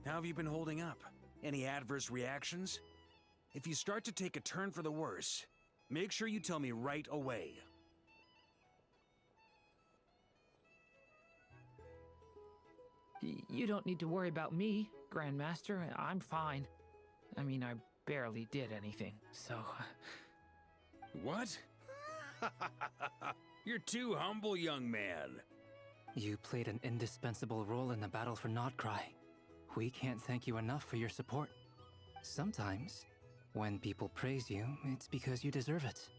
How have you been holding up? Any adverse reactions? If you start to take a turn for the worse, make sure you tell me right away. You don't need to worry about me, Grandmaster. I'm fine. I mean, I barely did anything, so... What? You're too humble, young man. You played an indispensable role in the battle for Nocturne. We can't thank you enough for your support. Sometimes, when people praise you, it's because you deserve it.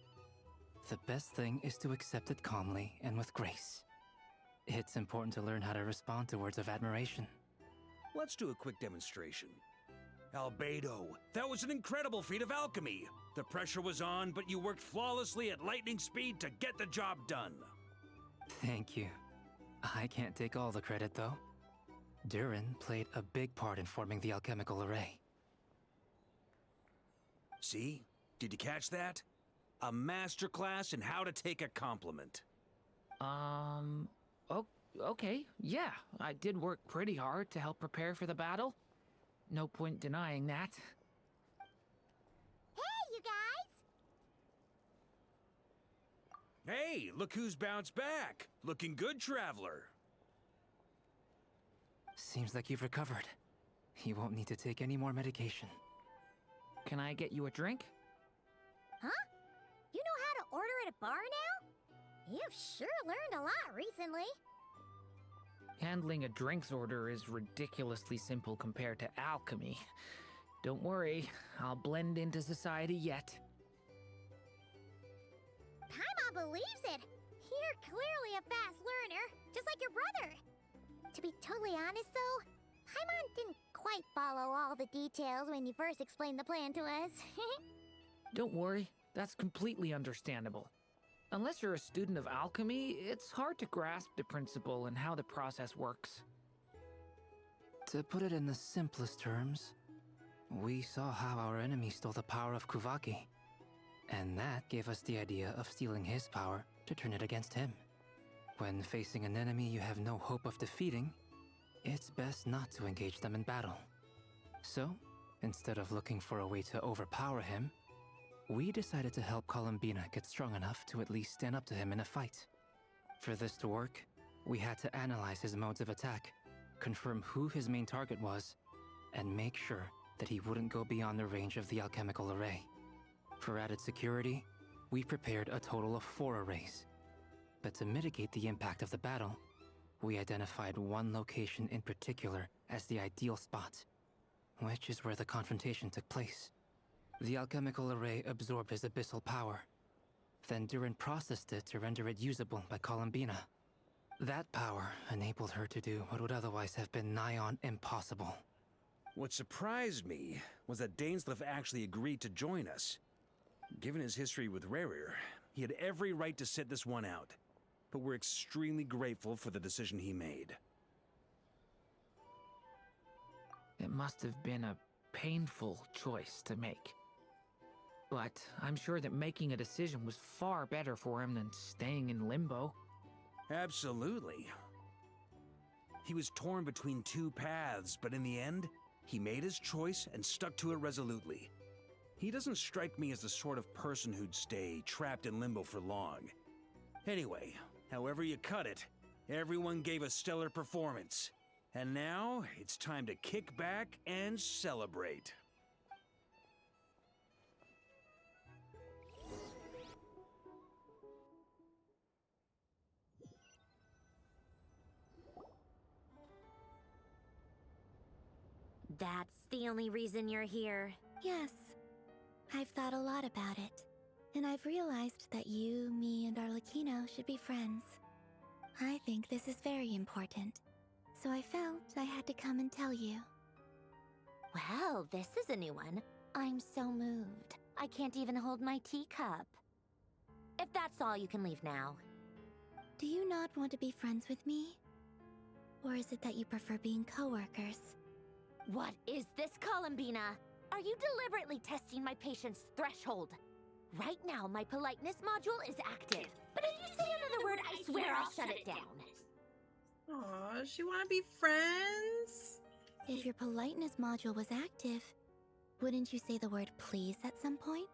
The best thing is to accept it calmly and with grace. It's important to learn how to respond to words of admiration. Let's do a quick demonstration. Albedo, that was an incredible feat of alchemy. The pressure was on, but you worked flawlessly at lightning speed to get the job done. Thank you. I can't take all the credit, though. Durin played a big part in forming the alchemical array. See? Did you catch that? A masterclass in how to take a compliment. Okay, yeah. I did work pretty hard to help prepare for the battle. No point denying that. Hey, you guys! Hey, look who's bounced back. Looking good, traveler. Seems like you've recovered. You won't need to take any more medication. Can I get you a drink? Huh? You know how to order at a bar now? You've sure learned a lot recently. Handling a drinks order is ridiculously simple compared to alchemy. Don't worry, I'll blend into society yet. Paimon believes it. You're clearly a fast learner, just like your brother. To be totally honest, though, Paimon didn't quite follow all the details when you first explained the plan to us. Don't worry, that's completely understandable. Unless you're a student of alchemy, it's hard to grasp the principle and how the process works. To put it in the simplest terms, we saw how our enemy stole the power of Kuvaki. And that gave us the idea of stealing his power to turn it against him. When facing an enemy you have no hope of defeating, it's best not to engage them in battle. So, instead of looking for a way to overpower him, we decided to help Columbina get strong enough to at least stand up to him in a fight. For this to work, we had to analyze his modes of attack, confirm who his main target was, and make sure that he wouldn't go beyond the range of the alchemical array. For added security, we prepared a total of 4 arrays. But to mitigate the impact of the battle, we identified one location in particular as the ideal spot, which is where the confrontation took place. The alchemical array absorbed his abyssal power. Then Durin processed it to render it usable by Columbina. That power enabled her to do what would otherwise have been nigh on impossible. What surprised me was that Dainsleif actually agreed to join us. Given his history with Rerir, he had every right to sit this one out. But we're extremely grateful for the decision he made. It must have been a painful choice to make. But I'm sure that making a decision was far better for him than staying in limbo. Absolutely. He was torn between 2 paths, but in the end, he made his choice and stuck to it resolutely. He doesn't strike me as the sort of person who'd stay trapped in limbo for long. Anyway, however you cut it, everyone gave a stellar performance. And now, it's time to kick back and celebrate. That's the only reason you're here. Yes. I've thought a lot about it. And I've realized that you, me, and Arlecchino should be friends. I think this is very important. So I felt I had to come and tell you. Well, this is a new one. I'm so moved. I can't even hold my teacup. If that's all, you can leave now. Do you not want to be friends with me? Or is it that you prefer being co-workers? What is this, Columbina? Are you deliberately testing my patience threshold? Right now, my politeness module is active. But if you say another word, I swear I'll shut it down. Aw, she wanna be friends? If your politeness module was active, wouldn't you say the word please at some point?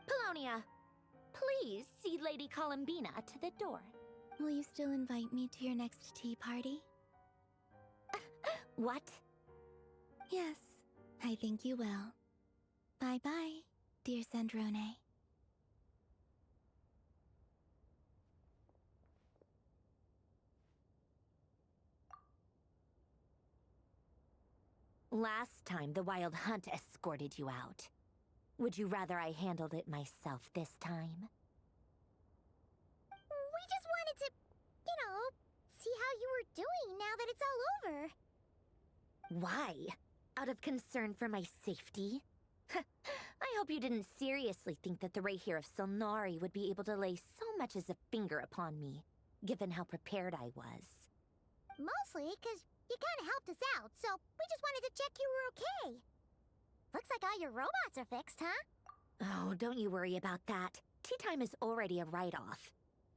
Polonia, please see Lady Columbina to the door. Will you still invite me to your next tea party? What? Yes, I think you will. Bye-bye, dear Sandrone. Last time, the Wild Hunt escorted you out. Would you rather I handled it myself this time? We just wanted to, see how you were doing now that it's all over. Why? Out of concern for my safety? I hope you didn't seriously think that the Rayhir of Solnari would be able to lay so much as a finger upon me, given how prepared I was. Mostly because you kind of helped us out, so we just wanted to check you were okay. Looks like all your robots are fixed, huh? Oh, don't you worry about that. Tea time is already a write-off.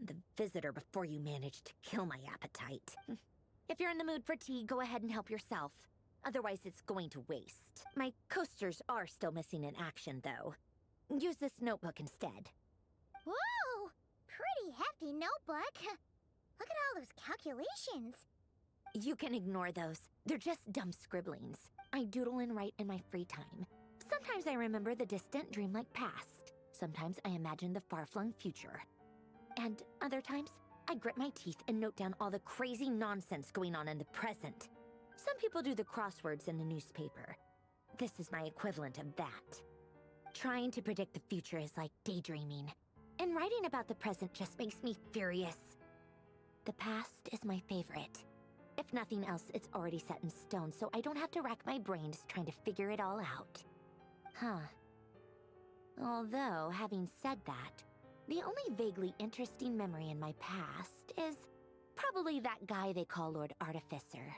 The visitor before you managed to kill my appetite. If you're in the mood for tea, go ahead and help yourself. Otherwise, it's going to waste. My coasters are still missing in action, though. Use this notebook instead. Whoa! Pretty hefty notebook. Look at all those calculations. You can ignore those. They're just dumb scribblings. I doodle and write in my free time. Sometimes I remember the distant dreamlike past. Sometimes I imagine the far-flung future. And other times, I grit my teeth and note down all the crazy nonsense going on in the present. Some people do the crosswords in the newspaper. This is my equivalent of that. Trying to predict the future is like daydreaming. And writing about the present just makes me furious. The past is my favorite. If nothing else, it's already set in stone, so I don't have to rack my brains trying to figure it all out. Huh. Although, having said that, the only vaguely interesting memory in my past is probably that guy they call Lord Artificer.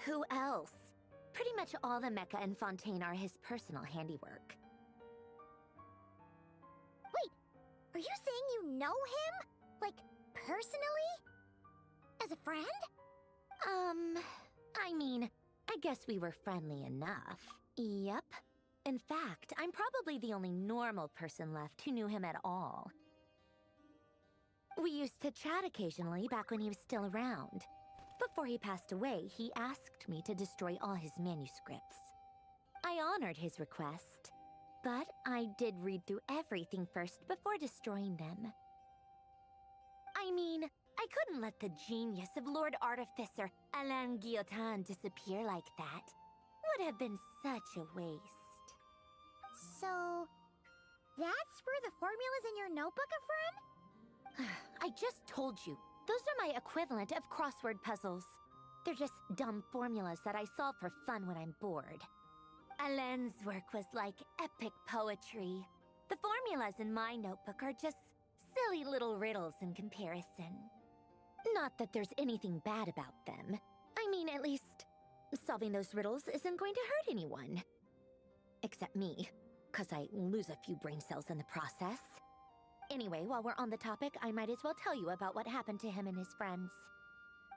Who else? Pretty much all the mecha and Fontaine are his personal handiwork. Wait, are you saying you know him? Like, personally? As a friend? I mean, I guess we were friendly enough. Yep. In fact, I'm probably the only normal person left who knew him at all. We used to chat occasionally back when he was still around. Before he passed away, he asked me to destroy all his manuscripts. I honored his request, but I did read through everything first before destroying them. I mean, I couldn't let the genius of Lord Artificer Alain Guillotin disappear like that. Would have been such a waste. So, that's where the formulas in your notebook are from? I just told you. Those are my equivalent of crossword puzzles. They're just dumb formulas that I solve for fun when I'm bored. Alain's work was like epic poetry. The formulas in my notebook are just silly little riddles in comparison. Not that there's anything bad about them. I mean, at least, solving those riddles isn't going to hurt anyone. Except me, 'cause I lose a few brain cells in the process. Anyway, while we're on the topic, I might as well tell you about what happened to him and his friends.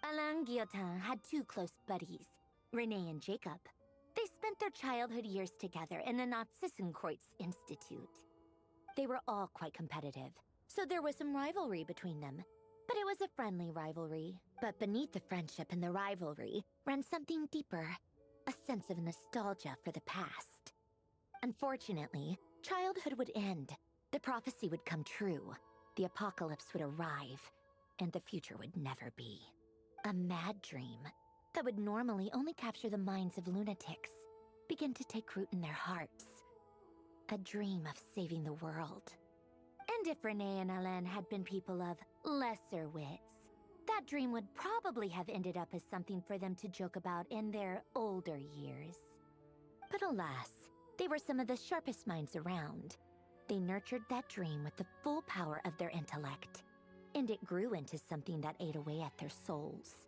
Alain Guillotin had two close buddies, Renee and Jacob. They spent their childhood years together in the Narzissenkreuz Institute. They were all quite competitive, so there was some rivalry between them. But it was a friendly rivalry. But beneath the friendship and the rivalry ran something deeper, a sense of nostalgia for the past. Unfortunately, childhood would end. The prophecy would come true, the apocalypse would arrive, and the future would never be. A mad dream that would normally only capture the minds of lunatics began to take root in their hearts. A dream of saving the world. And if Renee and Alain had been people of lesser wits, that dream would probably have ended up as something for them to joke about in their older years. But alas, they were some of the sharpest minds around. They nurtured that dream with the full power of their intellect, and it grew into something that ate away at their souls.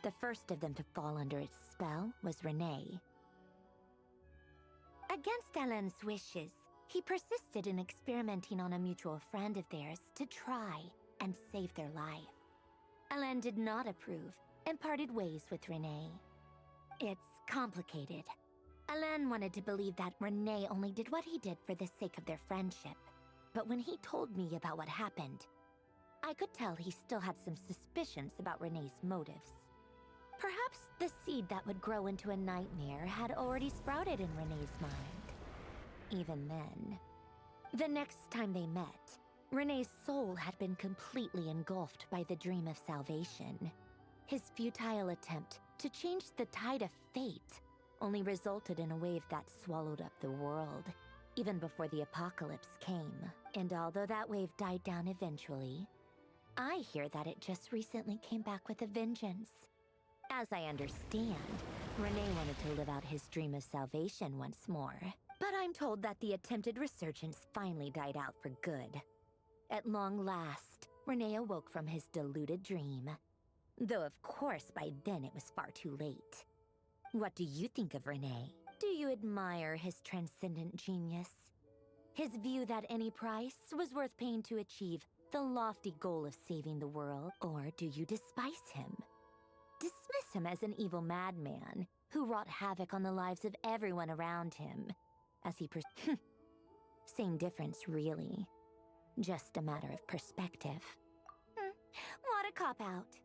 The first of them to fall under its spell was Renee. Against Alain's wishes, he persisted in experimenting on a mutual friend of theirs to try and save their life. Alain did not approve and parted ways with Renee. It's complicated. Alain wanted to believe that Renee only did what he did for the sake of their friendship. But when he told me about what happened, I could tell he still had some suspicions about Renee's motives. Perhaps the seed that would grow into a nightmare had already sprouted in Renee's mind. Even then, the next time they met, Renee's soul had been completely engulfed by the dream of salvation. His futile attempt to change the tide of fate only resulted in a wave that swallowed up the world, even before the apocalypse came. And although that wave died down eventually, I hear that it just recently came back with a vengeance. As I understand, Renee wanted to live out his dream of salvation once more. But I'm told that the attempted resurgence finally died out for good. At long last, Renee awoke from his deluded dream. Though of course by then it was far too late. What do you think of Renee? Do you admire his transcendent genius? His view that any price was worth paying to achieve the lofty goal of saving the world? Or do you despise him? Dismiss him as an evil madman who wrought havoc on the lives of everyone around him as he Same difference, really. Just a matter of perspective. What a cop-out.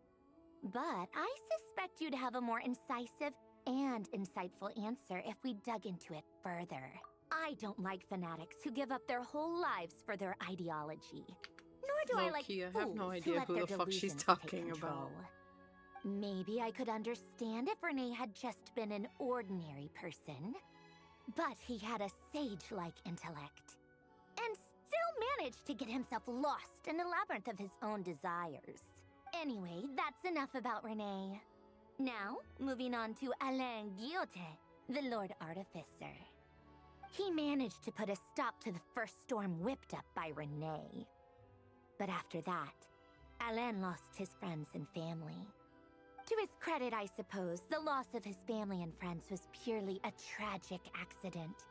But I suspect you'd have a more incisive and insightful answer if we dug into it further. I don't like fanatics who give up their whole lives for their ideology. Nor do I like Low-key, I have no fools who idea let who their the fuck she's delusions talking take about. control. Maybe I could understand if Renee had just been an ordinary person. But he had a sage-like intellect. And still managed to get himself lost in a labyrinth of his own desires. Anyway, that's enough about Renee. Now, moving on to Alain Guillotin, the Lord Artificer. He managed to put a stop to the first storm whipped up by Renee. But after that, Alain lost his friends and family. To his credit, I suppose, the loss of his family and friends was purely a tragic accident.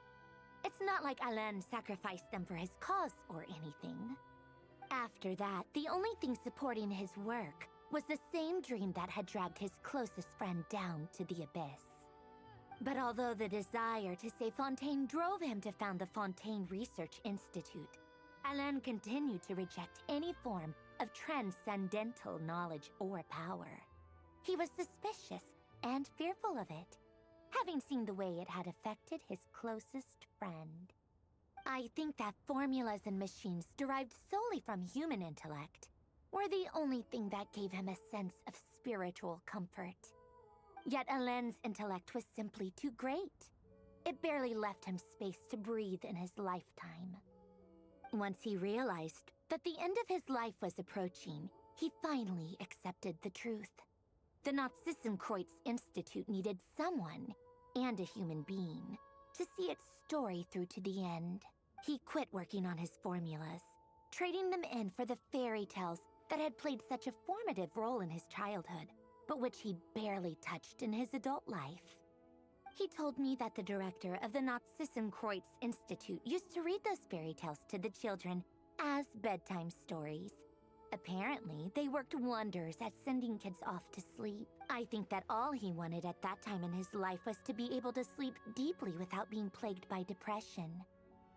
It's not like Alain sacrificed them for his cause or anything. After that, the only thing supporting his work was the same dream that had dragged his closest friend down to the abyss. But although the desire to save Fontaine drove him to found the Fontaine Research Institute, Alain continued to reject any form of transcendental knowledge or power. He was suspicious and fearful of it, having seen the way it had affected his closest friend. I think that formulas and machines derived solely from human intellect were the only thing that gave him a sense of spiritual comfort. Yet Alain's intellect was simply too great. It barely left him space to breathe in his lifetime. Once he realized that the end of his life was approaching, he finally accepted the truth. The Nazissenkreuz Institute needed someone, and a human being, to see its story through to the end. He quit working on his formulas, trading them in for the fairy tales that had played such a formative role in his childhood, but which he'd barely touched in his adult life. He told me that the director of the Nazissenkreuz Institute used to read those fairy tales to the children as bedtime stories. Apparently, they worked wonders at sending kids off to sleep. I think that all he wanted at that time in his life was to be able to sleep deeply without being plagued by depression.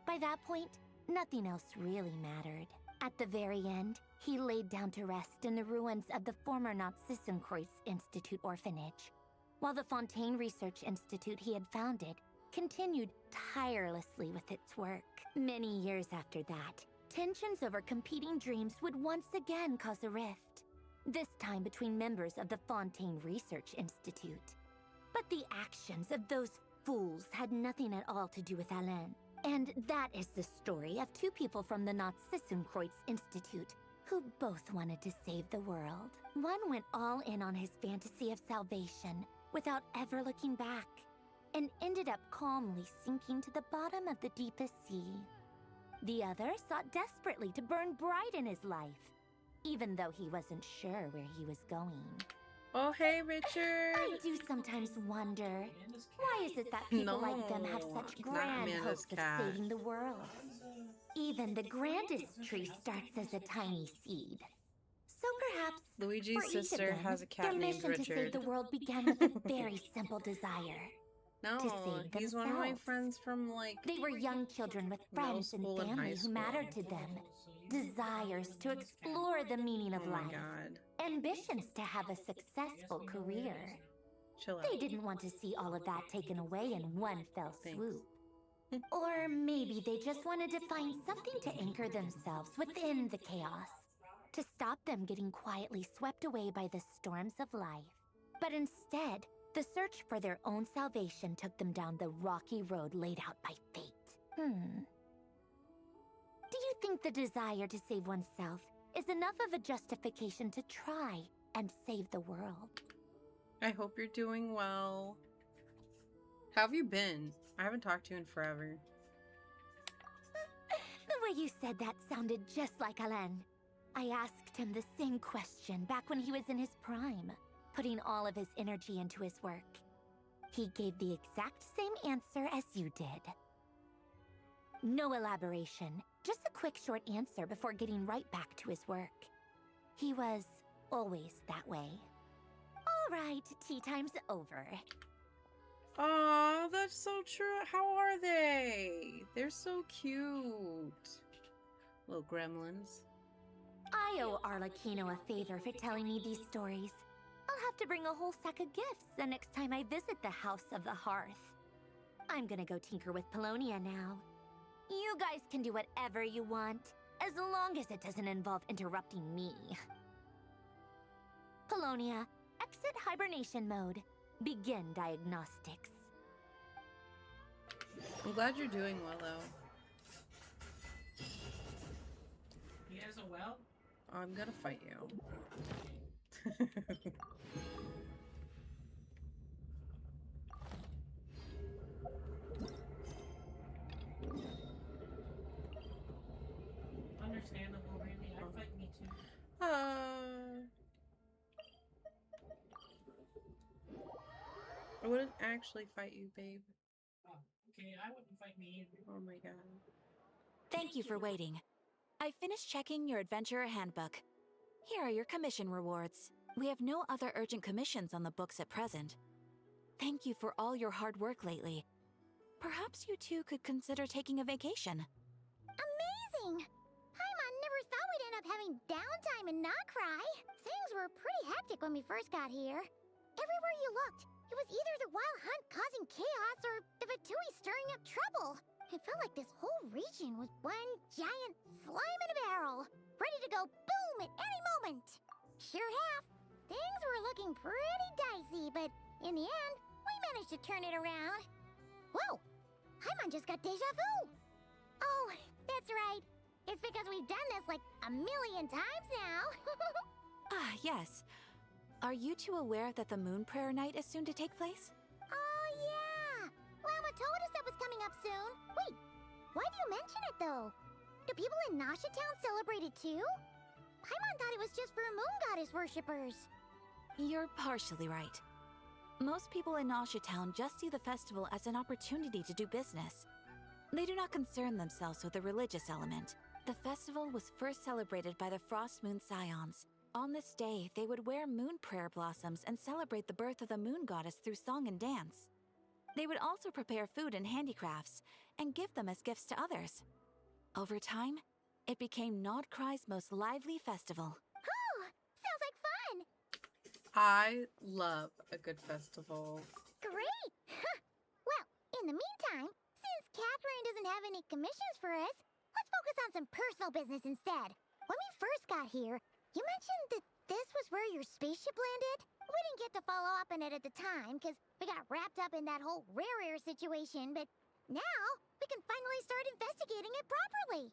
By that point, nothing else really mattered. At the very end, he laid down to rest in the ruins of the former Nazissenkreuz Institute orphanage, while the Fontaine Research Institute he had founded continued tirelessly with its work. Many years after that, tensions over competing dreams would once again cause a rift, this time between members of the Fontaine Research Institute. But the actions of those fools had nothing at all to do with Alain. And that is the story of two people from the Nazissenkreuz Institute who both wanted to save the world. One went all in on his fantasy of salvation without ever looking back, and ended up calmly sinking to the bottom of the deepest sea. The other sought desperately to burn bright in his life, even though he wasn't sure where he was going. Oh, hey, Richard. I do sometimes wonder, why is it that people like them have such No, grand not hopes of cat. saving the world? Even the grandest tree starts as a tiny seed. So perhaps Luigi's for each of sister them, has a their cat named mission to save Richard. the world began with a very simple desire. to No, save he's one of my themselves. friends from like They were young children with middle friends and school and high family who school. mattered to them, desires to explore the meaning of Oh my life, god. ambitions to have a successful career. Chill out. They didn't want to see all of that taken away in one fell Thanks. swoop. Or maybe they just wanted to find something to anchor themselves within the chaos, to stop them getting quietly swept away by the storms of life. But instead, the search for their own salvation took them down the rocky road laid out by fate. Do you think the desire to save oneself is enough of a justification to try and save the world? I hope you're doing well. How have you been? I haven't talked to you in forever. The way you said that sounded just like Alain. I asked him the same question back when he was in his prime, putting all of his energy into his work. He gave the exact same answer as you did. No elaboration, just a quick short answer before getting right back to his work. He was always that way. All right, tea time's over. Oh, that's so true. How are they? They're so cute. Little gremlins. I owe Arlecchino a favor for telling me these stories. I'll have to bring a whole sack of gifts the next time I visit the House of the Hearth. I'm gonna go tinker with Polonia now. You guys can do whatever you want, as long as it doesn't involve interrupting me. Polonia, exit hibernation mode. Begin diagnostics. I'm glad you're doing well, though. He has a well? I'm gonna fight you. Understandable, really. I'd fight me too. I wouldn't actually fight you, babe. Oh, okay, I wouldn't fight me either. Oh my god. Thank you for waiting. I finished checking your adventurer handbook. Here are your commission rewards. We have no other urgent commissions on the books at present. Thank you for all your hard work lately. Perhaps you two could consider taking a vacation. Amazing! Paimon never thought we'd end up having downtime in Nocturne. Things were pretty hectic when we first got here. Everywhere you looked, it was either the Wild Hunt causing chaos or the Vatui stirring up trouble. It felt like this whole region was one giant slime in a barrel, ready to go boom at any moment. Sure have. Things were looking pretty dicey, but in the end, we managed to turn it around. Whoa! Paimon just got deja vu! Oh, that's right. It's because we've done this like a million times now. Ah, yes. Are you two aware that the Moon Prayer Night is soon to take place? Oh, yeah! Lama told us that was coming up soon. Wait, why do you mention it, though? Do people in Nasha Town celebrate it, too? Paimon thought it was just for Moon Goddess worshippers. You're partially right. Most people in Nasha Town just see the festival as an opportunity to do business. They do not concern themselves with the religious element. The festival was first celebrated by the Frost Moon Scions. On this day, they would wear moon prayer blossoms and celebrate the birth of the moon goddess through song and dance. They would also prepare food and handicrafts and give them as gifts to others. Over time, it became Nordkrei's most lively festival. Oh, sounds like fun! I love a good festival. Great! Well, in the meantime, since Catherine doesn't have any commissions for us, let's focus on some personal business instead. When we first got here, you mentioned that this was where your spaceship landed? We didn't get to follow up on it at the time, because we got wrapped up in that whole rare situation, but now we can finally start investigating it properly.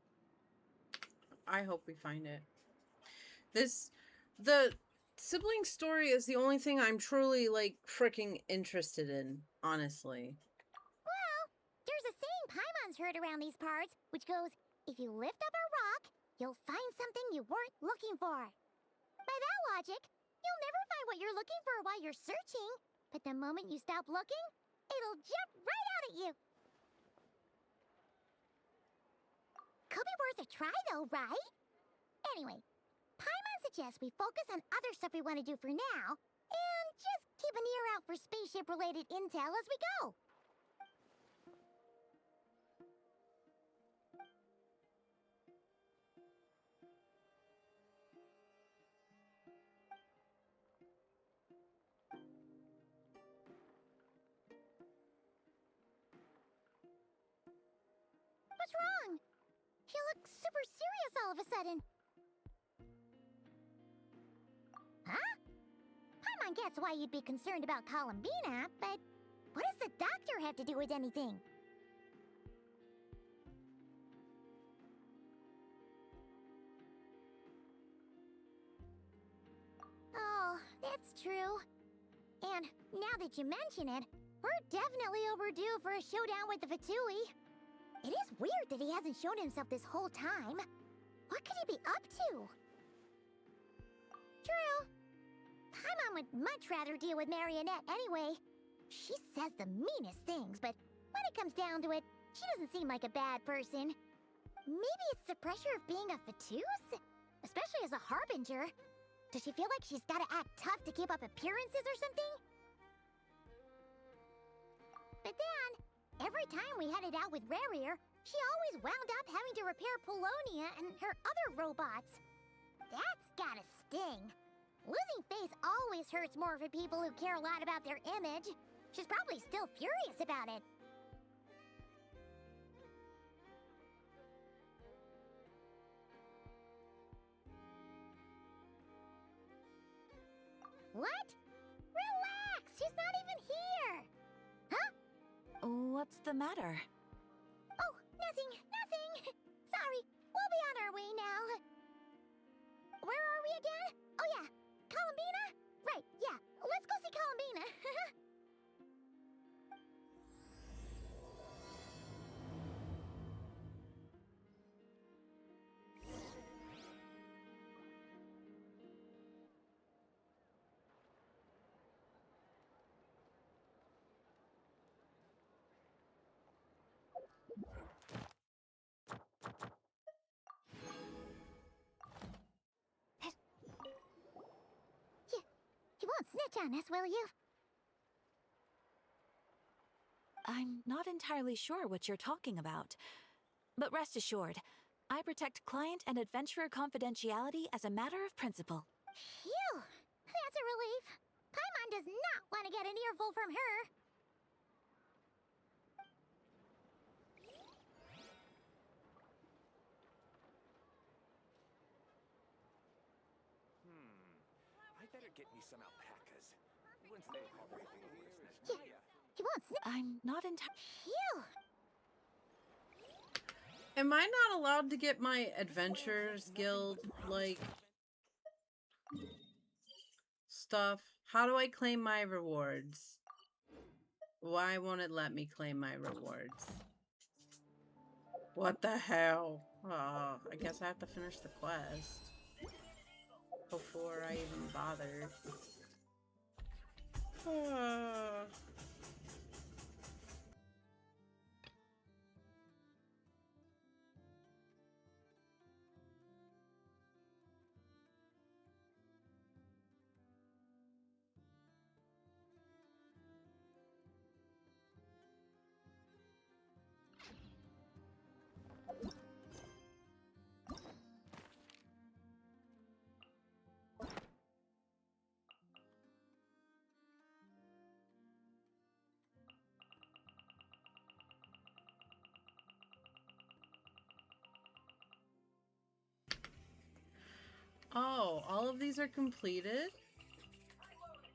I hope we find it. The sibling story is the only thing I'm truly, like, freaking interested in, honestly. Well, there's a saying Paimon's heard around these parts, which goes, if you lift up a rock, you'll find something you weren't looking for. By that logic, you'll never find what you're looking for while you're searching, but the moment you stop looking, it'll jump right out at you. Could be worth a try though, right? Anyway, Paimon suggests we focus on other stuff we want to do for now, and just keep an ear out for spaceship-related intel as we go. super serious all of a sudden? Huh? Paimon gets why you'd be concerned about Columbina, but what does the doctor have to do with anything? Oh, that's true. And now that you mention it, we're definitely overdue for a showdown with the Fatui. It is weird that he hasn't shown himself this whole time. What could he be up to? True. Paimon would much rather deal with Marionette anyway. She says the meanest things, but when it comes down to it, she doesn't seem like a bad person. Maybe it's the pressure of being a Fatuse? Especially as a Harbinger. Does she feel like she's gotta act tough to keep up appearances or something? But then, every time we headed out with Rarier, she always wound up having to repair Polonia and her other robots. That's gotta sting. Losing face always hurts more for people who care a lot about their image. She's probably still furious about it. What? Relax! She's not even here! Huh? What's the matter? Oh, nothing. Sorry, we'll be on our way now. Where are we again? Oh yeah, Columbina? Right, yeah, let's go see Columbina. You won't snitch on us, will you? I'm not entirely sure what you're talking about. But rest assured, I protect client and adventurer confidentiality as a matter of principle. Phew! That's a relief. Paimon does not want to get an earful from her. I better get me some alpacas. Once they have everything here. You won't snitch. I'm not entirely... Phew! Am I not allowed to get my Adventurers Guild, like, stuff? How do I claim my rewards? Why won't it let me claim my rewards? What the hell? I guess I have to finish the quest before I even bother. Oh, all of these are completed?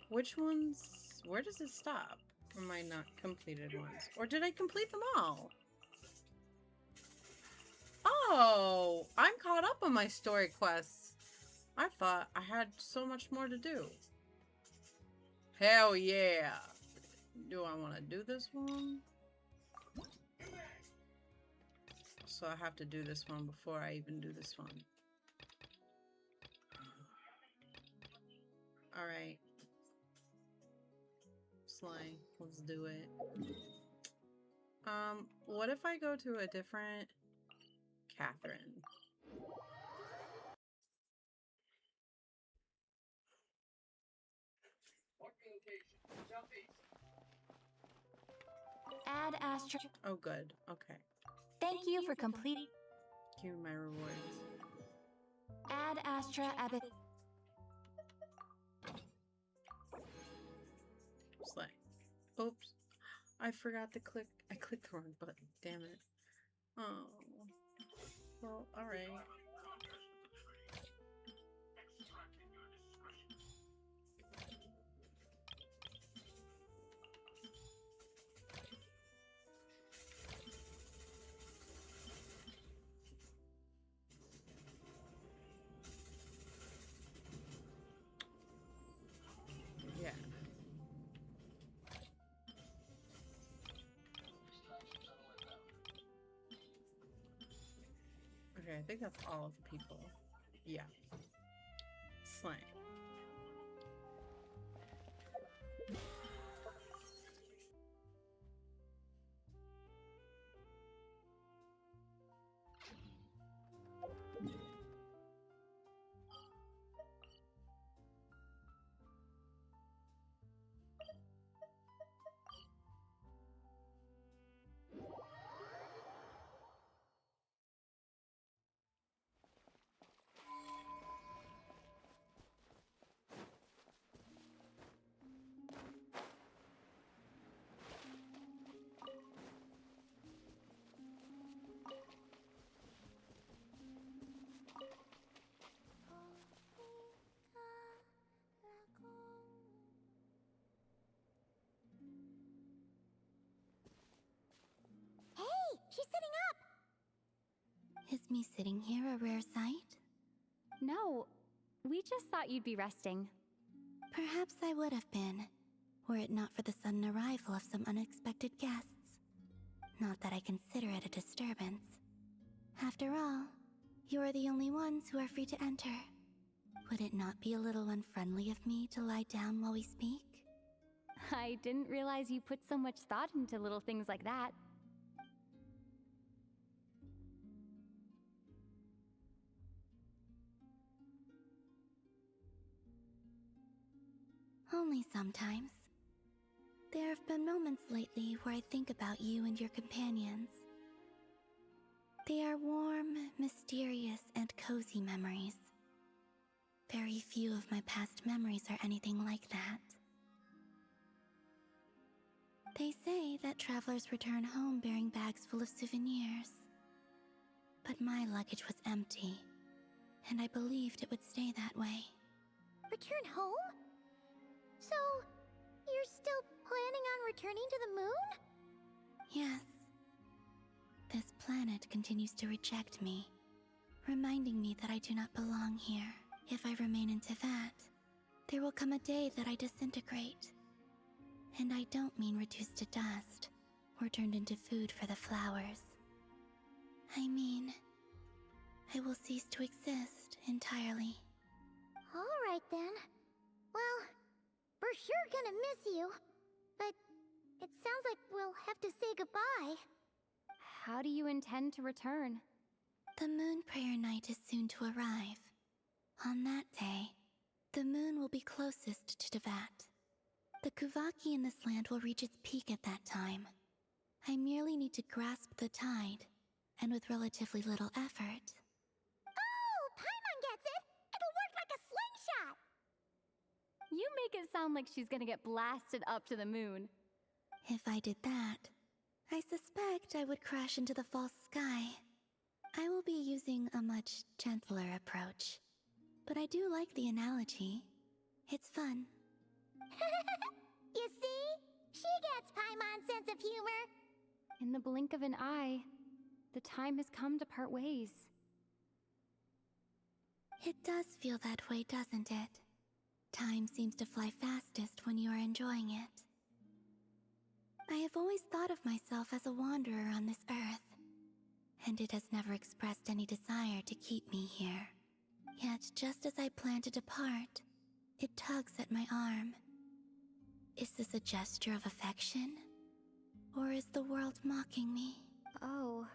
Which ones? Where does it stop? For my not completed ones? Or did I complete them all? Oh, I'm caught up on my story quests. I thought I had so much more to do. Hell yeah. Do I want to do this one? So I have to do this one before I even do this one. Alright. Slay. Let's do it. What if I go to a different Catherine? Add Astra. Oh, good. Okay. Thank you for completing. Give me my rewards. Add Astra Abbott. Slay. Oops. I forgot to click. I clicked the wrong button. Damn it. Oh. Well, alright. Yeah. Okay, I think that's all of the people. Yeah. Slang. Hey, she's sitting up! Is me sitting here a rare sight? No, we just thought you'd be resting. Perhaps I would have been, were it not for the sudden arrival of some unexpected guests. Not that I consider it a disturbance. After all, you are the only ones who are free to enter. Would it not be a little unfriendly of me to lie down while we speak? I didn't realize you put so much thought into little things like that. Only sometimes. There have been moments lately where I think about you and your companions. They are warm, mysterious, and cozy memories. Very few of my past memories are anything like that. They say that travelers return home bearing bags full of souvenirs. But my luggage was empty, and I believed it would stay that way. Return home? So, you're still planning on returning to the moon? Yes. This planet continues to reject me, reminding me that I do not belong here. If I remain in Teyvat, there will come a day that I disintegrate. And I don't mean reduced to dust, or turned into food for the flowers. I mean, I will cease to exist entirely. Alright then. Well, we're sure gonna miss you. But it sounds like we'll have to say goodbye. How do you intend to return? The moon prayer night is soon to arrive. On that day, the moon will be closest to Teyvat. The Kuvaki in this land will reach its peak at that time. I merely need to grasp the tide, and with relatively little effort. Oh, Paimon gets it! It'll work like a slingshot! You make it sound like she's gonna get blasted up to the moon. If I did that, I suspect I would crash into the false sky. I will be using a much gentler approach. But I do like the analogy. It's fun. You see? She gets Paimon's sense of humor. In the blink of an eye, the time has come to part ways. It does feel that way, doesn't it? Time seems to fly fastest when you are enjoying it. I have always thought of myself as a wanderer on this earth, and it has never expressed any desire to keep me here. Yet, just as I plan to depart, it tugs at my arm. Is this a gesture of affection? Or is the world mocking me? Oh.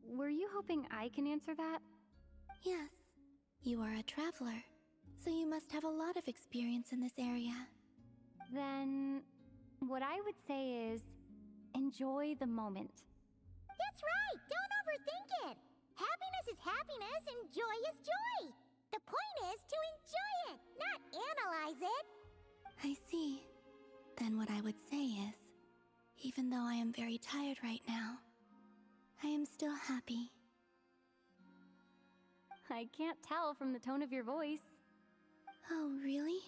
Were you hoping I can answer that? Yes, you are a traveler, so you must have a lot of experience in this area. Then, what I would say is, enjoy the moment. That's right! Don't overthink it! Happiness is happiness and joy is joy! The point is to enjoy it, not analyze it! I see. Then what I would say is, even though I am very tired right now, I am still happy. I can't tell from the tone of your voice. Oh, really?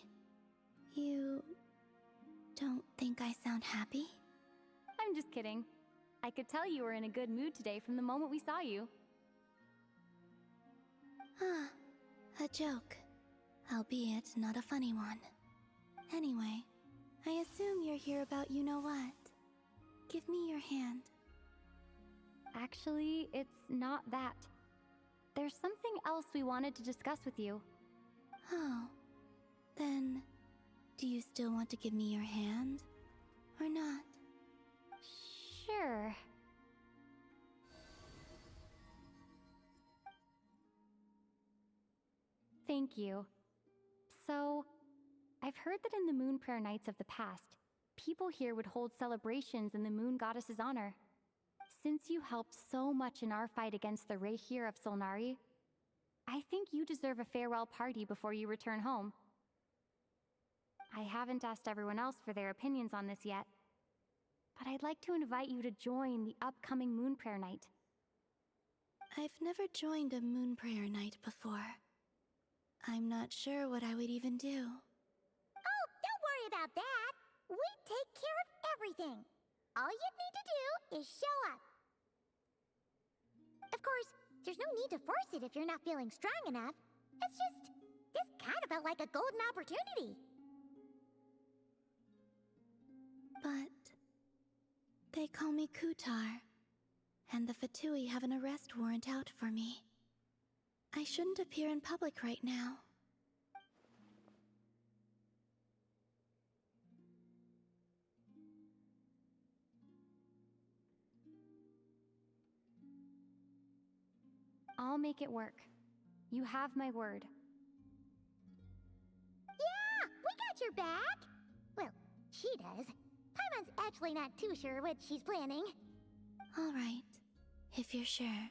You don't think I sound happy? I'm just kidding. I could tell you were in a good mood today from the moment we saw you. Ah, a joke. Albeit not a funny one. Anyway, I assume you're here about you-know-what. Give me your hand. Actually, it's not that. There's something else we wanted to discuss with you. Oh, then do you still want to give me your hand? Or not? Sure. Thank you. So, I've heard that in the Moon Prayer Nights of the past, people here would hold celebrations in the Moon Goddess's honor. Since you helped so much in our fight against the Rehir of Solnari, I think you deserve a farewell party before you return home. I haven't asked everyone else for their opinions on this yet, but I'd like to invite you to join the upcoming Moon Prayer Night. I've never joined a Moon Prayer Night before. I'm not sure what I would even do. Oh, don't worry about that. We take care of everything. All you need to do is show up. Of course, there's no need to force it if you're not feeling strong enough. It's just, this kind of felt like a golden opportunity. But they call me Kutar, and the Fatui have an arrest warrant out for me. I shouldn't appear in public right now. I'll make it work. You have my word. Yeah, we got your back. Well, she does. Paimon's actually not too sure what she's planning. All right, if you're sure.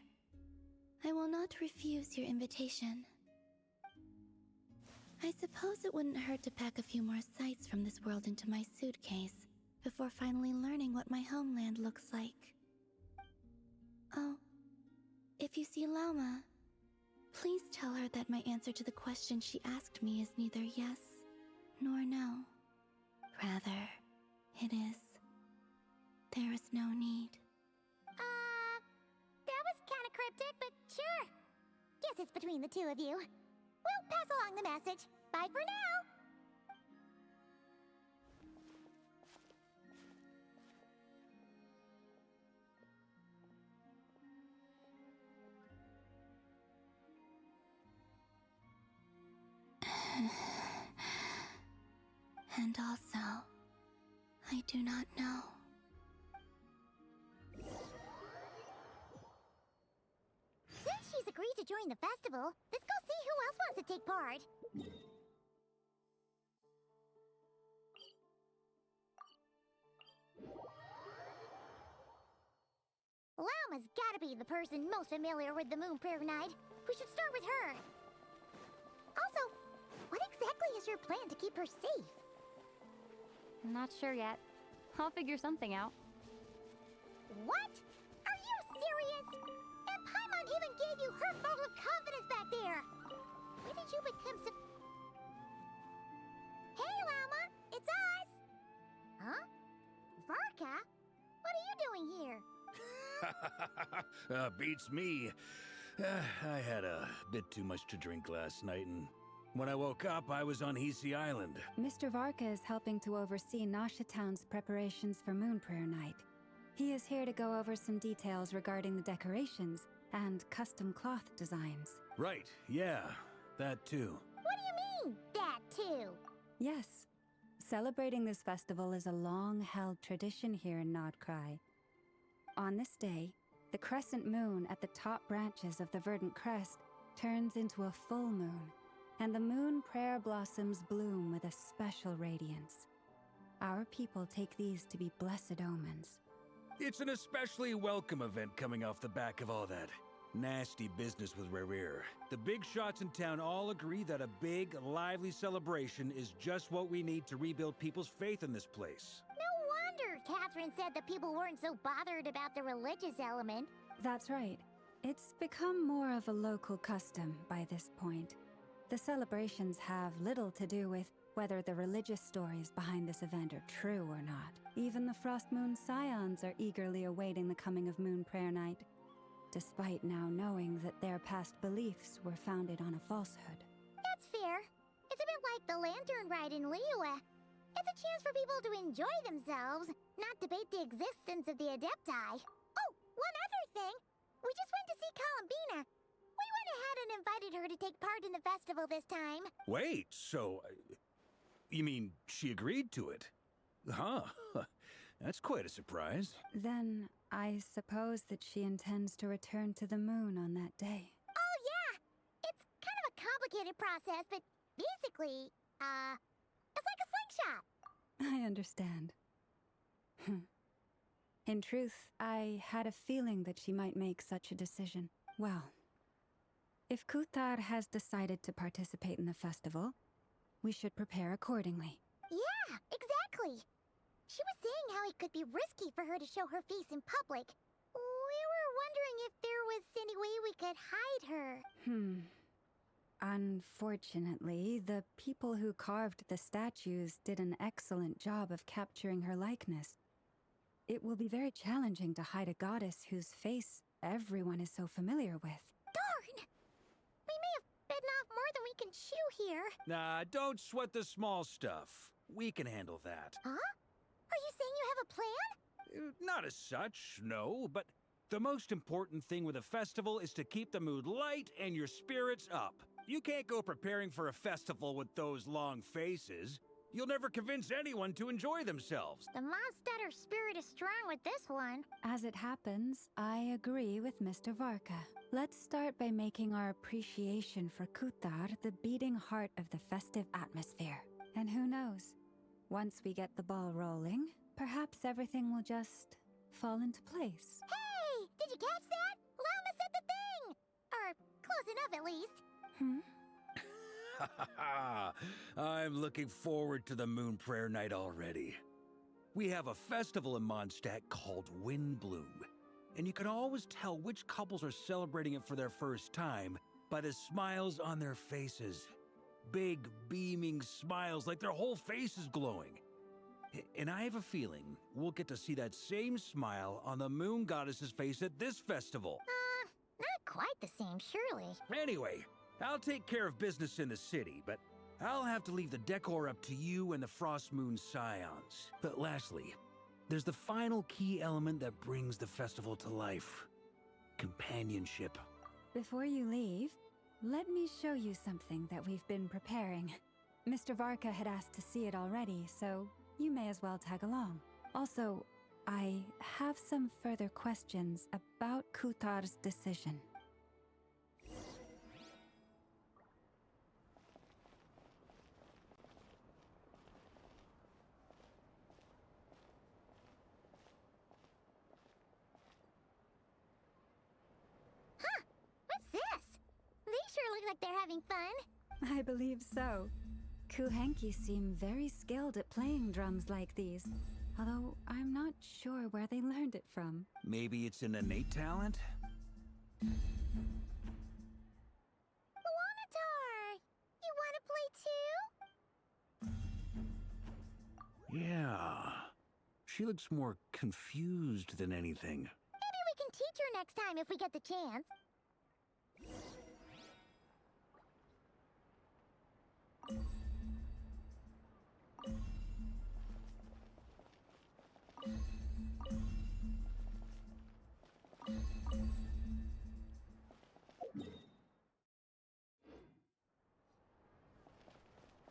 I will not refuse your invitation. I suppose it wouldn't hurt to pack a few more sights from this world into my suitcase before finally learning what my homeland looks like. Oh, if you see Lauma, please tell her that my answer to the question she asked me is neither yes nor no. Rather, it is, there is no need. That was kinda cryptic, but sure. Guess it's between the two of you. We'll pass along the message. Bye for now. And also, I do not know. Since she's agreed to join the festival, let's go see who else wants to take part. Lauma's gotta be the person most familiar with the Moon Prayer Night. We should start with her. Also, what exactly is your plan to keep her safe? I'm not sure yet. I'll figure something out. What? Are you serious? And Paimon even gave you her vote of confidence back there. When did you become so... Hey, Lauma, it's us. Huh? Varka? What are you doing here? Beats me. I had a bit too much to drink last night, and when I woke up, I was on Hisi Island. Mr. Varka is helping to oversee Nasha Town's preparations for Moon Prayer Night. He is here to go over some details regarding the decorations and custom cloth designs. Right, yeah, that too. What do you mean, that too? Yes. Celebrating this festival is a long-held tradition here in Nodcry. On this day, the crescent moon at the top branches of the verdant crest turns into a full moon, and the moon prayer blossoms bloom with a special radiance. Our people take these to be blessed omens. It's an especially welcome event coming off the back of all that nasty business with Rerir. The big shots in town all agree that a big, lively celebration is just what we need to rebuild people's faith in this place. No wonder Catherine said that people weren't so bothered about the religious element. That's right. It's become more of a local custom by this point. The celebrations have little to do with whether the religious stories behind this event are true or not. Even the Frost Moon Scions are eagerly awaiting the coming of Moon Prayer Night, despite now knowing that their past beliefs were founded on a falsehood. That's fair. It's a bit like the Lantern Ride in Liyue. It's a chance for people to enjoy themselves, not debate the existence of the Adepti. Oh, one other thing. We just went to see Columbina. We went ahead and invited her to take part in the festival this time. Wait, so. You mean she agreed to it? Huh. That's quite a surprise. Then I suppose that she intends to return to the moon on that day. Oh, yeah. It's kind of a complicated process, but basically, it's like a slingshot. I understand. In truth, I had a feeling that she might make such a decision. Well, if Kuthar has decided to participate in the festival, we should prepare accordingly. Yeah, exactly. She was saying how it could be risky for her to show her face in public. We were wondering if there was any way we could hide her. Unfortunately, the people who carved the statues did an excellent job of capturing her likeness. It will be very challenging to hide a goddess whose face everyone is so familiar with. Darn! We may have bitten off more than we can chew here. Nah, don't sweat the small stuff. We can handle that. Huh? Are you saying you have a plan? Not as such, no, but the most important thing with a festival is to keep the mood light and your spirits up. You can't go preparing for a festival with those long faces. You'll never convince anyone to enjoy themselves. The Mondstatter spirit is strong with this one. As it happens, I agree with Mr. Varka. Let's start by making our appreciation for Kuthar the beating heart of the festive atmosphere. And who knows, once we get the ball rolling, perhaps everything will just fall into place. Hey! Did you catch that? Llama said the thing! Or close enough, at least. I'm looking forward to the Moon Prayer Night already. We have a festival in Mondstadt called Windbloom, and you can always tell which couples are celebrating it for their first time by the smiles on their faces. Big, beaming smiles like their whole face is glowing. And I have a feeling we'll get to see that same smile on the Moon Goddess's face at this festival. Not quite the same, surely. Anyway, I'll take care of business in the city, but I'll have to leave the decor up to you and the Frost Moon Scions. But lastly, there's the final key element that brings the festival to life. Companionship. Before you leave, let me show you something that we've been preparing. Mr. Varka had asked to see it already, so you may as well tag along. Also, I have some further questions about Kuthar's decision. What's this? They sure look like they're having fun. I believe so. Kuhenki seem very skilled at playing drums like these, although I'm not sure where they learned it from. Maybe it's an innate talent? Wanatar! You want to play too? Yeah. She looks more confused than anything. Maybe we can teach her next time if we get the chance.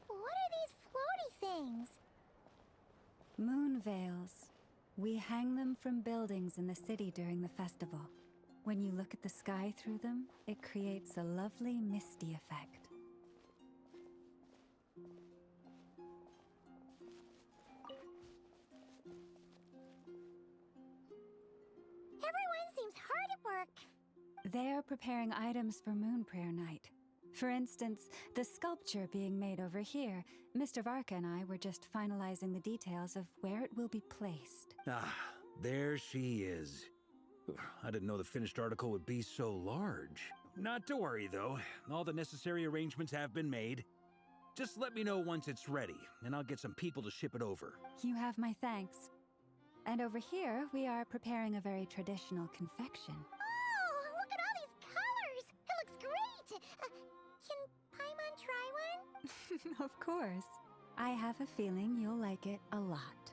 What are these floaty things? Moon veils. We hang them from buildings in the city during the festival. When you look at the sky through them, it creates a lovely misty effect. Everyone seems hard at work. They're preparing items for Moon Prayer Night. For instance, the sculpture being made over here, Mr. Varka and I were just finalizing the details of where it will be placed. Ah, there she is. I didn't know the finished article would be so large. Not to worry, though. All the necessary arrangements have been made. Just let me know once it's ready, and I'll get some people to ship it over. You have my thanks. And over here, we are preparing a very traditional confection. Oh, look at all these colors! It looks great! Can Paimon try one? Of course. I have a feeling you'll like it a lot.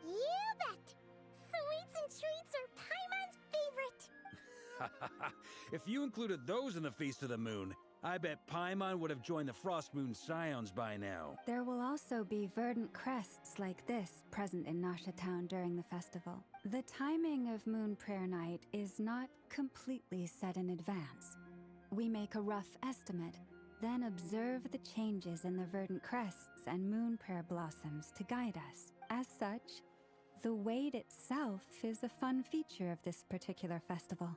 You bet! Sweets and treats are Paimon's favorite! If you included those in the Feast of the Moon, I bet Paimon would have joined the Frost Moon Scions by now. There will also be verdant crests like this present in Nasha Town during the festival. The timing of Moon Prayer Night is not completely set in advance. We make a rough estimate, then observe the changes in the verdant crests and moon prayer blossoms to guide us. As such, the Wade itself is a fun feature of this particular festival.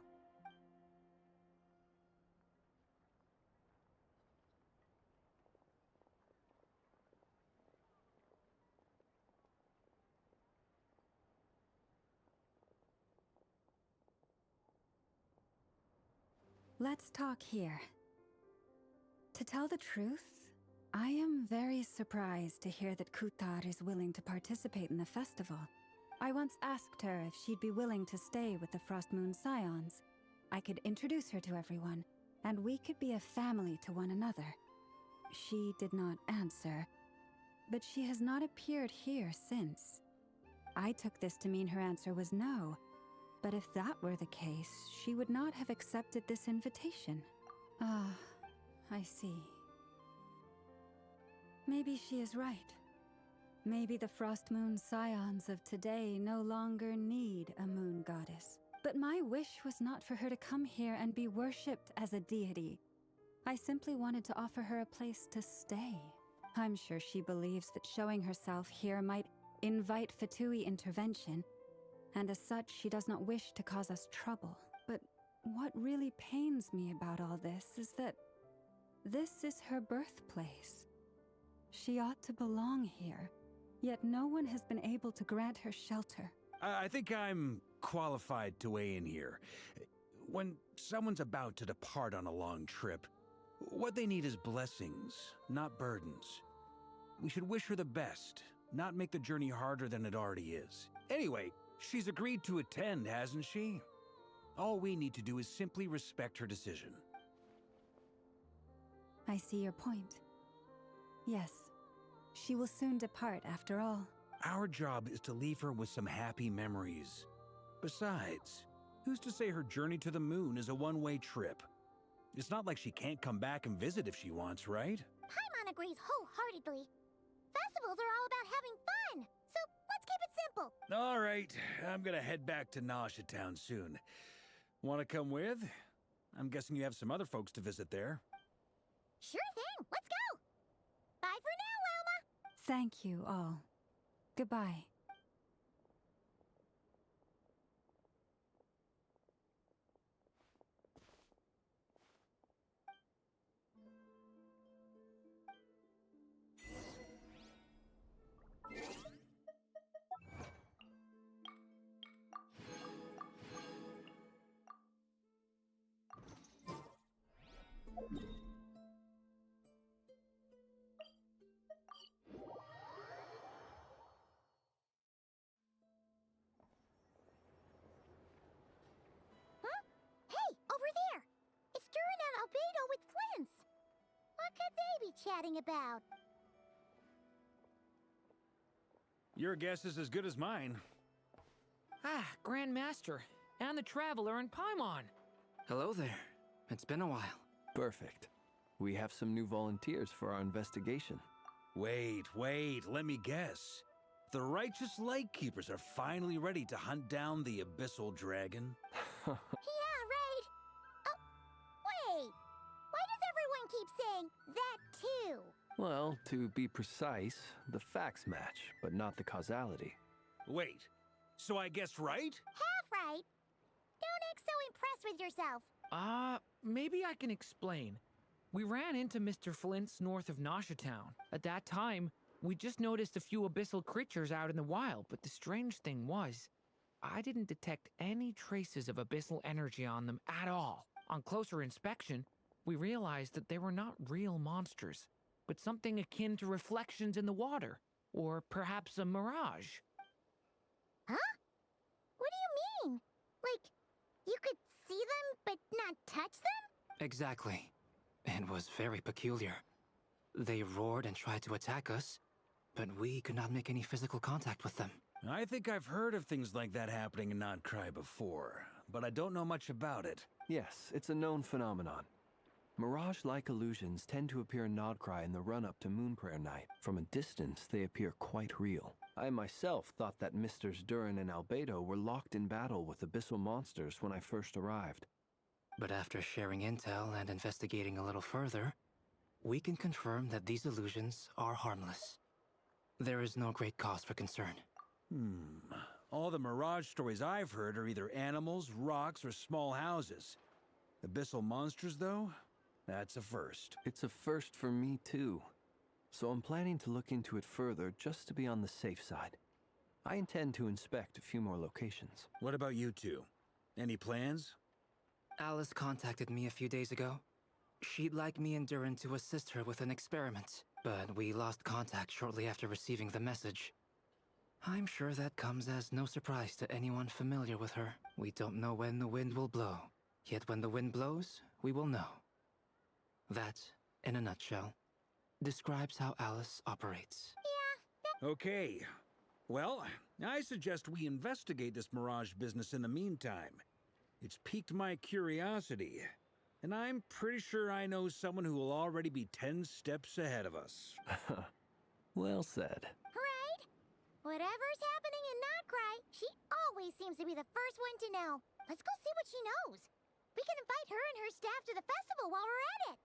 Let's talk here. To tell the truth, I am very surprised to hear that Kutar is willing to participate in the festival. I once asked her if she'd be willing to stay with the Frost Moon Scions. I could introduce her to everyone, and we could be a family to one another. She did not answer, but she has not appeared here since. I took this to mean her answer was no, but if that were the case, she would not have accepted this invitation. Ah, I see. Maybe she is right. Maybe the Frost Moon Scions of today no longer need a moon goddess. But my wish was not for her to come here and be worshipped as a deity. I simply wanted to offer her a place to stay. I'm sure she believes that showing herself here might invite Fatui intervention, and as such, she does not wish to cause us trouble. But what really pains me about all this is that this is her birthplace. She ought to belong here, yet no one has been able to grant her shelter. I think I'm qualified to weigh in here. When someone's about to depart on a long trip, what they need is blessings, not burdens. We should wish her the best, not make the journey harder than it already is. Anyway, she's agreed to attend, hasn't she? All we need to do is simply respect her decision. I see your point. Yes, she will soon depart after all. Our job is to leave her with some happy memories. Besides, who's to say her journey to the moon is a one-way trip? It's not like she can't come back and visit if she wants, right? Paimon agrees wholeheartedly. Festivals are all about having fun, so let's keep it simple. All right, I'm gonna head back to Nasha Town soon. Want to come with? I'm guessing you have some other folks to visit there. Sure thing, let's go! Bye for now, Wilma! Thank you all. Goodbye. Chatting about? Your guess is as good as mine. Ah, Grand Master, and the Traveler and Paimon. Hello there. It's been a while. Perfect. We have some new volunteers for our investigation. Wait, let me guess. The righteous Lightkeepers are finally ready to hunt down the Abyssal Dragon? Yeah, right. Oh, wait. Why does everyone keep saying that too? Well, to be precise, the facts match, but not the causality. Wait, so I guessed right? Half right. Don't act so impressed with yourself. Maybe I can explain. We ran into Mr. Flint's north of Nasha Town. At that time, we just noticed a few abyssal creatures out in the wild, but the strange thing was, I didn't detect any traces of abyssal energy on them at all. On closer inspection, we realized that they were not real monsters, but something akin to reflections in the water, or perhaps a mirage. Huh? What do you mean? Like, you could see them but not touch them? Exactly. It was very peculiar. They roared and tried to attack us, but we could not make any physical contact with them. I think I've heard of things like that happening in Nocturne before, but I don't know much about it. Yes, it's a known phenomenon. Mirage-like illusions tend to appear in Nodcry in the run-up to Moonprayer Night. From a distance, they appear quite real. I myself thought that Misters Durin and Albedo were locked in battle with abyssal monsters when I first arrived. But after sharing intel and investigating a little further, we can confirm that these illusions are harmless. There is no great cause for concern. All the Mirage stories I've heard are either animals, rocks, or small houses. Abyssal monsters, though? That's a first. It's a first for me, too. So I'm planning to look into it further just to be on the safe side. I intend to inspect a few more locations. What about you two? Any plans? Alice contacted me a few days ago. She'd like me and Durin to assist her with an experiment, but we lost contact shortly after receiving the message. I'm sure that comes as no surprise to anyone familiar with her. We don't know when the wind will blow, yet when the wind blows, we will know. That, in a nutshell, describes how Alice operates. Okay. Well, I suggest we investigate this Mirage business in the meantime. It's piqued my curiosity, and I'm pretty sure I know someone who will already be 10 steps ahead of us. Well said. Right? Whatever's happening in Nocturne, she always seems to be the first one to know. Let's go see what she knows. We can invite her and her staff to the festival while we're at it.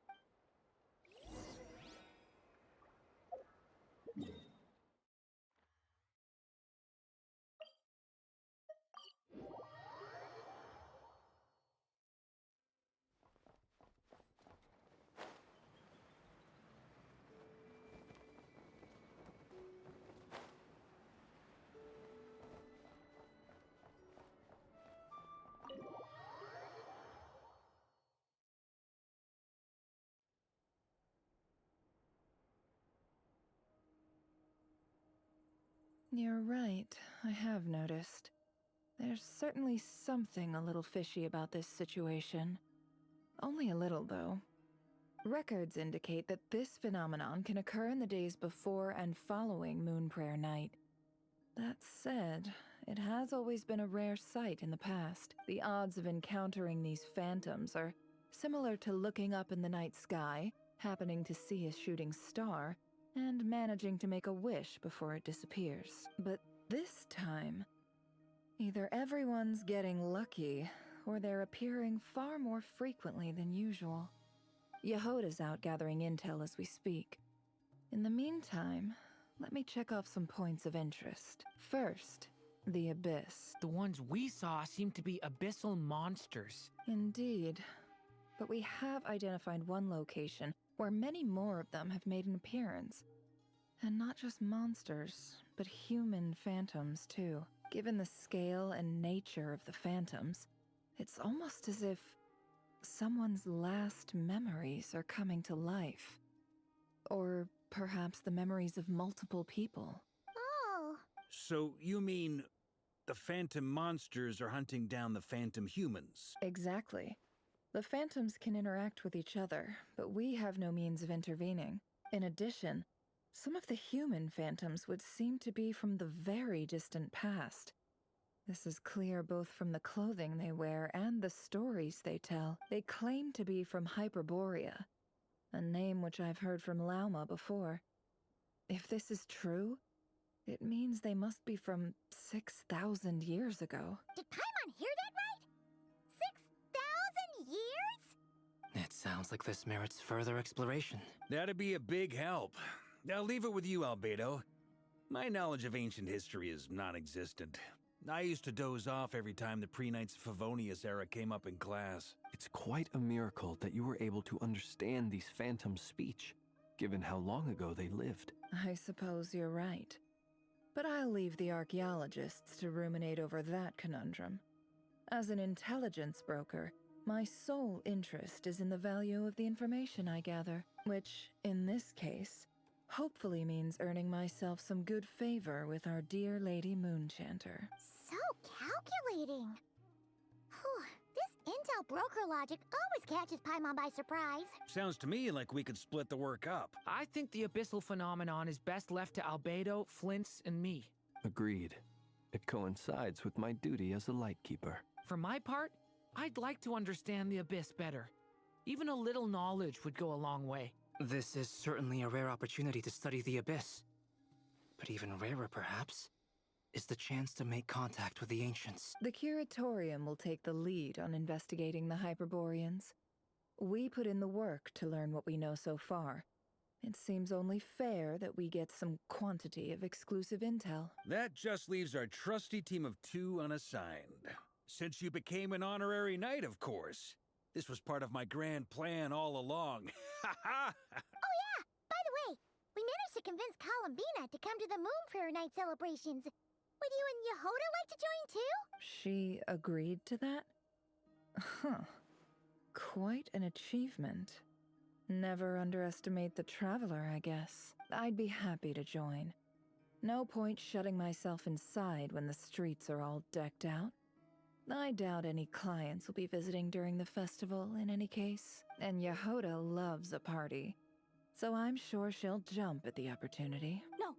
You're right, I have noticed. There's certainly something a little fishy about this situation. Only a little, though. Records indicate that this phenomenon can occur in the days before and following Moonprayer Night. That said, it has always been a rare sight in the past. The odds of encountering these phantoms are similar to looking up in the night sky, happening to see a shooting star, and managing to make a wish before it disappears. But this time, either everyone's getting lucky, or they're appearing far more frequently than usual. Yehoda's out gathering intel as we speak. In the meantime, let me check off some points of interest. First, the Abyss. The ones we saw seem to be abyssal monsters. Indeed. But we have identified one location where many more of them have made an appearance. And not just monsters, but human phantoms too. Given the scale and nature of the phantoms, it's almost as if someone's last memories are coming to life. Or perhaps the memories of multiple people. Oh. So you mean the phantom monsters are hunting down the phantom humans? Exactly. The phantoms can interact with each other, but we have no means of intervening. In addition, some of the human phantoms would seem to be from the very distant past. This is clear both from the clothing they wear and the stories they tell. They claim to be from Hyperborea, a name which I've heard from Lauma before. If this is true, it means they must be from 6,000 years ago. Did Paimon hear that right? 6,000 years? It sounds like this merits further exploration. That'd be a big help. I'll leave it with you, Albedo. My knowledge of ancient history is non-existent. I used to doze off every time the pre-Knights of Favonius era came up in class. It's quite a miracle that you were able to understand these phantoms' speech, given how long ago they lived. I suppose you're right. But I'll leave the archaeologists to ruminate over that conundrum. As an intelligence broker, my sole interest is in the value of the information I gather, which, in this case, hopefully means earning myself some good favor with our dear Lady Moonchanter. So calculating. Whew, this intel broker logic always catches Paimon by surprise. Sounds to me like we could split the work up. I think the abyssal phenomenon is best left to Albedo, Flint's, and me. Agreed. It coincides with my duty as a lightkeeper. For my part, I'd like to understand the abyss better. Even a little knowledge would go a long way. This is certainly a rare opportunity to study the abyss. But even rarer, perhaps, is the chance to make contact with the ancients. The Curatorium will take the lead on investigating the Hyperboreans. We put in the work to learn what we know so far. It seems only fair that we get some quantity of exclusive intel. That just leaves our trusty team of 2 unassigned. Since you became an honorary knight, of course. This was part of my grand plan all along. Ha ha! Oh yeah! By the way, we managed to convince Columbina to come to the Moonprayer Night celebrations. Would you and Yehoda like to join too? She agreed to that? Huh. Quite an achievement. Never underestimate the traveler, I guess. I'd be happy to join. No point shutting myself inside when the streets are all decked out. I doubt any clients will be visiting during the festival in any case, and Yehoda loves a party, so I'm sure she'll jump at the opportunity. No.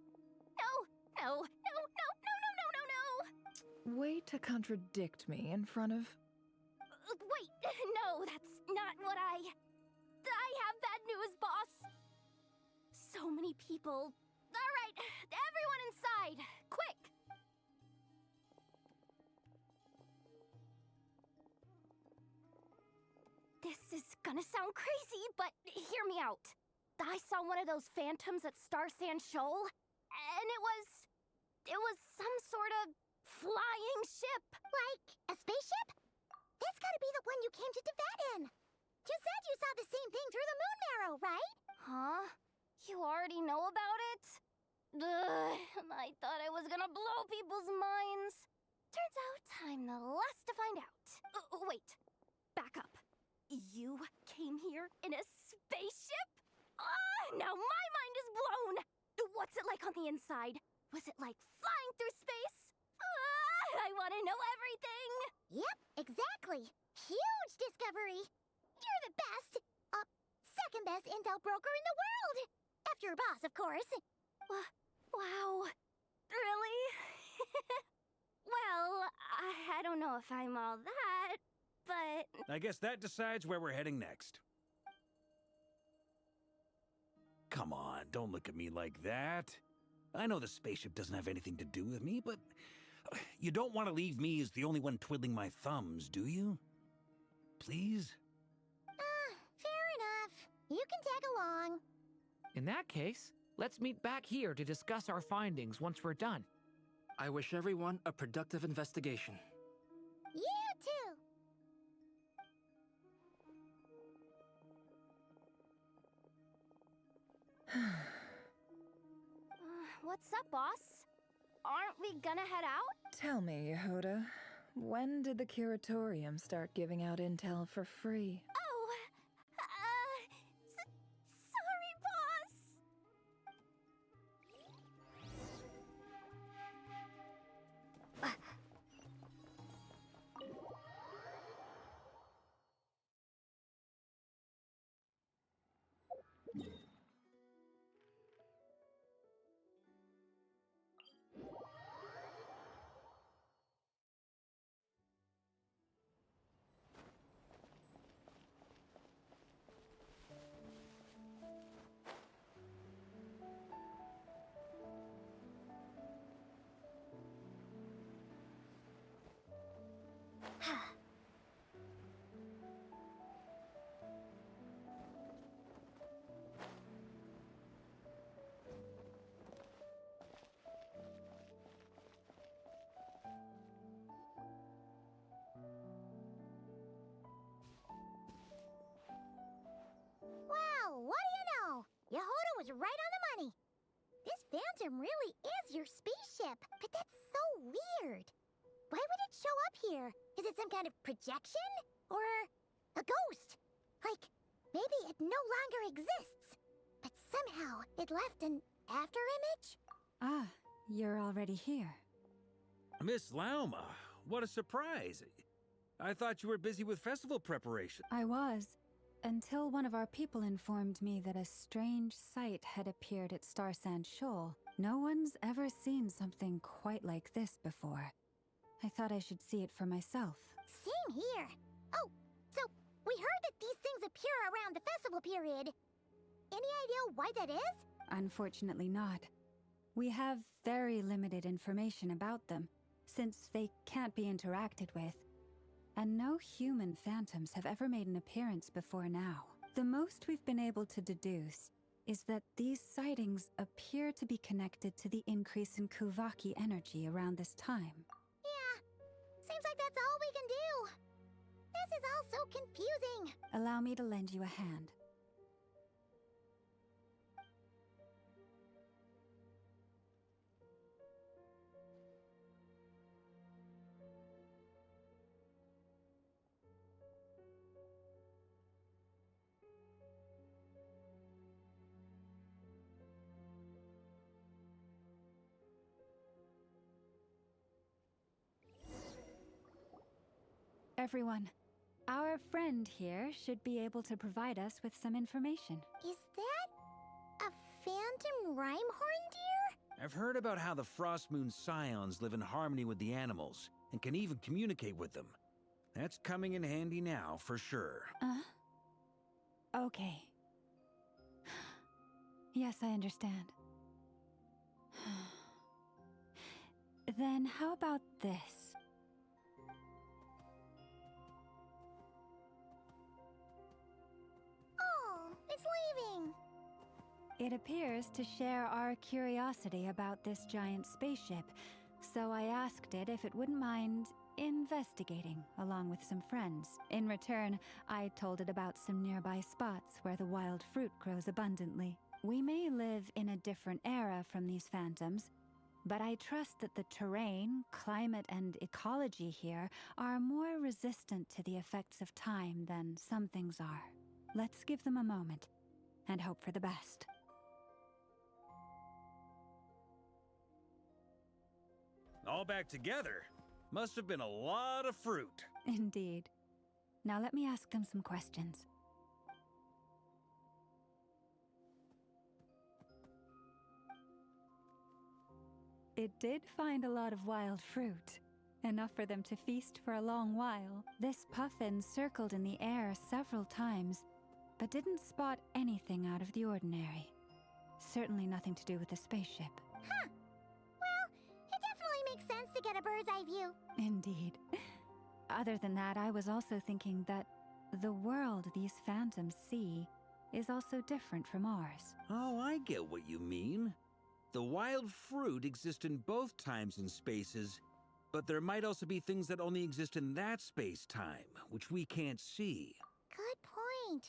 Way to contradict me in front of... Wait, no, that's not what I have bad news, boss. So many people. All right, everyone inside, quick. This is gonna sound crazy, but hear me out. I saw one of those phantoms at Star Sand Shoal, and it was some sort of flying ship. Like a spaceship? That's gotta be the one you came to Tibet in. You said you saw the same thing through the moon marrow, right? Huh? You already know about it? Ugh, I thought I was gonna blow people's minds. Turns out I'm the last to find out. Wait, back up. You came here in a spaceship? Now my mind is blown! What's it like on the inside? Was it like flying through space? I want to know everything! Yep, exactly. Huge discovery. You're the best, second best intel broker in the world. After your boss, of course. Wow. Really? Well, I don't know if I'm all that, but... I guess that decides where we're heading next. Come on, don't look at me like that. I know the spaceship doesn't have anything to do with me, but you don't want to leave me as the only one twiddling my thumbs, do you? Please? Fair enough. You can tag along. In that case, let's meet back here to discuss our findings once we're done. I wish everyone a productive investigation. You too. What's up, boss? Aren't we gonna head out? Tell me, Yehoda, when did the Curatorium start giving out intel for free? Oh, sorry, boss. Well, what do you know? Yehoda was right on the money. This Phantom really is your spaceship, but that's so weird. Why would it show up here? Is it some kind of projection? Or a ghost? Like, maybe it no longer exists, but somehow it left an afterimage? Ah, you're already here. Miss Lauma, what a surprise. I thought you were busy with festival preparation. I was, until one of our people informed me that a strange sight had appeared at Star Sand Shoal. No one's ever seen something quite like this before. I thought I should see it for myself. Same here. Oh, so we heard that these things appear around the festival period. Any idea why that is? Unfortunately not. We have very limited information about them, since they can't be interacted with. And no human phantoms have ever made an appearance before now. The most we've been able to deduce is that these sightings appear to be connected to the increase in Kuvaki energy around this time. Yeah, seems like that's all we can do. This is all so confusing. Allow me to lend you a hand. Everyone, our friend here should be able to provide us with some information. Is that a phantom Rhymehorn deer? I've heard about how the Frost Moon Scions live in harmony with the animals and can even communicate with them. That's coming in handy now, for sure. Okay. Yes, I understand. Then how about this? Oh, it's leaving. It appears to share our curiosity about this giant spaceship, so I asked it if it wouldn't mind investigating along with some friends. In return, I told it about some nearby spots where the wild fruit grows abundantly. We may live in a different era from these phantoms, but I trust that the terrain, climate, and ecology here are more resistant to the effects of time than some things are. Let's give them a moment and hope for the best. All back together? Must have been a lot of fruit. Indeed. Now let me ask them some questions. It did find a lot of wild fruit, enough for them to feast for a long while. This puffin circled in the air several times, but didn't spot anything out of the ordinary. Certainly nothing to do with the spaceship. Huh. Well, it definitely makes sense to get a bird's eye view. Indeed. Other than that, I was also thinking that the world these phantoms see is also different from ours. Oh, I get what you mean. The wild fruit exist in both times and spaces, but there might also be things that only exist in that space-time, which we can't see. Good point.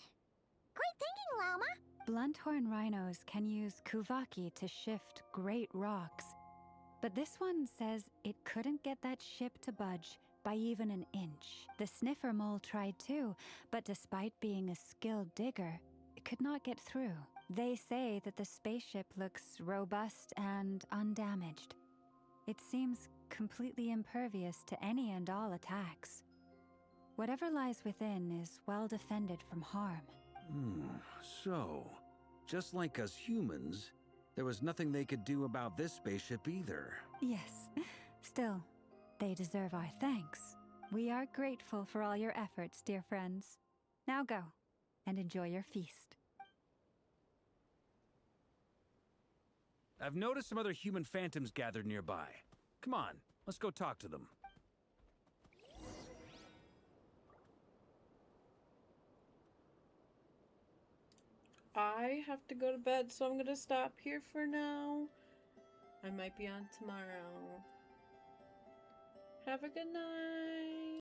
Great thinking, Lauma. Blunthorn rhinos can use Kuvaki to shift great rocks, but this one says it couldn't get that ship to budge by even an inch. The sniffer mole tried too, but despite being a skilled digger, it could not get through. They say that the spaceship looks robust and undamaged. It seems completely impervious to any and all attacks. Whatever lies within is well defended from harm. So, just like us humans, there was nothing they could do about this spaceship either. Yes. Still, they deserve our thanks. We are grateful for all your efforts, dear friends. Now go, and enjoy your feast. I've noticed some other human phantoms gathered nearby. Come on, let's go talk to them. I have to go to bed, so I'm gonna stop here for now. I might be on tomorrow. Have a good night.